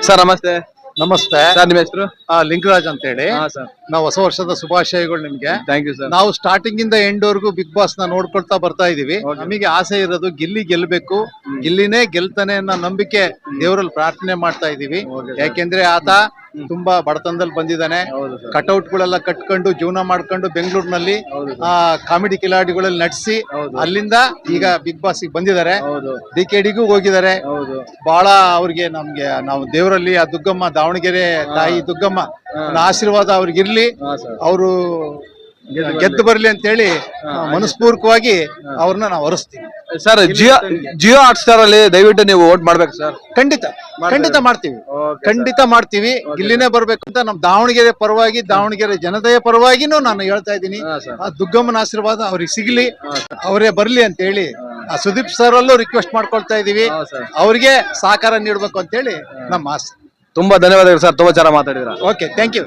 Sir ನಮಸ್ತೆ. ನಮಸ್ತೆ sir ನಿಮ್ಮ ಹೆಸರು? ಲಿಂಗರಾಜ್ ಅಂತ ಹೇಳಿ. ಸರ್. ನಾವು ಹೊಸ ವರ್ಷದ ಶುಭಾಶಯಗಳು ನಿಮ್ಗೆ. Thank you sir. ನಾವು ಸ್ಟಾರ್ಟಿಂಗ್ ಇಂದ ಎಂಡ್ ವರ್ಗು ಬಿಗ್ ಬಾಸ್ ನ ನೋಡ್ಕೊಳ್ತಾ ಬರ್ತಾ ಇದೀವಿ. ನಮಗೆ ಆಸೆ ಇರೋದು ಗಿಲ್ಲಿ ಗೆಲ್ಬೇಕು, ಗಿಲ್ಲಿನೇ ಗೆಲ್ತಾನೆ ಅನ್ನೋ ನಂಬಿಕೆ ದೇವರಲ್ಲಿ ಪ್ರಾರ್ಥನೆ ಮಾಡ್ತಾ ಇದೀವಿ. ಯಾಕೆಂದ್ರೆ ಆತ ತುಂಬಾ ಬಡತನದಲ್ಲಿ ಬಂದಿದ್ದಾನೆ. ಕಟ್ಔಟ್ ಗಳೆಲ್ಲ ಕಟ್ಕೊಂಡು ಜೀವನ ಮಾಡ್ಕೊಂಡು ಬೆಂಗಳೂರಿನಲ್ಲಿ ಕಾಮಿಡಿ ಕಿಲಾಡಿಗಳಲ್ಲಿ ನಟಿಸಿ ಅಲ್ಲಿಂದ ಈಗ ಬಿಗ್ ಬಾಸ್ ಬಂದಿದ್ದಾರೆ. DKDಗೂ ಹೋಗಿದ್ದಾರೆ. ಬಹಳ ಅವ್ರಿಗೆ ನಮ್ಗೆ ನಾವು ದೇವರಲ್ಲಿ ಆ ದುಗ್ಗಮ್ಮ ದಾವಣಗೆರೆ ತಾಯಿ ದುಗ್ಗಮ್ಮ ಆಶೀರ್ವಾದ ಅವ್ರಿಗಿರ್ಲಿ, ಅವರು ಗೆದ್ದು ಬರ್ಲಿ ಅಂತ ಹೇಳಿ ಮನಸ್ಪೂರ್ವಕವಾಗಿ ಅವ್ರನ್ನ ನಾವು ಹೊರಸ್ತೀವಿ. ಸರ್ ಜಿಯೋ ಹಾಟ್ ಸ್ಟಾರ್ ಅಲ್ಲಿ ದಯವಿಟ್ಟು ನೀವು ವೋಟ್ ಮಾಡ್ಬೇಕು ಸರ್. ಖಂಡಿತ ಮಾಡ್ತೀವಿ, ಖಂಡಿತ ಮಾಡ್ತೀವಿ. ಗಿಲ್ಲಿನೇ ಬರ್ಬೇಕು ಅಂತ ನಮ್ ದಾವಣಗೆರೆ ಪರವಾಗಿ, ದಾವಣಗೆರೆ ಜನತೆಯ ಪರವಾಗಿನೂ ನಾನು ಹೇಳ್ತಾ ಇದ್ದೀನಿ. ಆ ದುಗ್ಗಮ್ಮನ ಆಶೀರ್ವಾದ ಅವ್ರಿಗೆ ಸಿಗ್ಲಿ, ಅವರೇ ಬರ್ಲಿ ಅಂತ ಹೇಳಿ ಆ ಸುದೀಪ್ ಸರ್ ಅಲ್ಲೂ ರಿಕ್ವೆಸ್ಟ್ ಮಾಡ್ಕೊಳ್ತಾ ಇದೀವಿ. ಅವ್ರಿಗೆ ಸಹಕಾರ ನೀಡ್ಬೇಕು ಅಂತ ಹೇಳಿ ನಮ್ಮ ಆಸೆ. ತುಂಬಾ ಧನ್ಯವಾದಗಳು ಸರ್, ತುಂಬಾ ಚೆನ್ನಾಗಿ ಮಾತಾಡಿದ್ರ. Okay, thank you.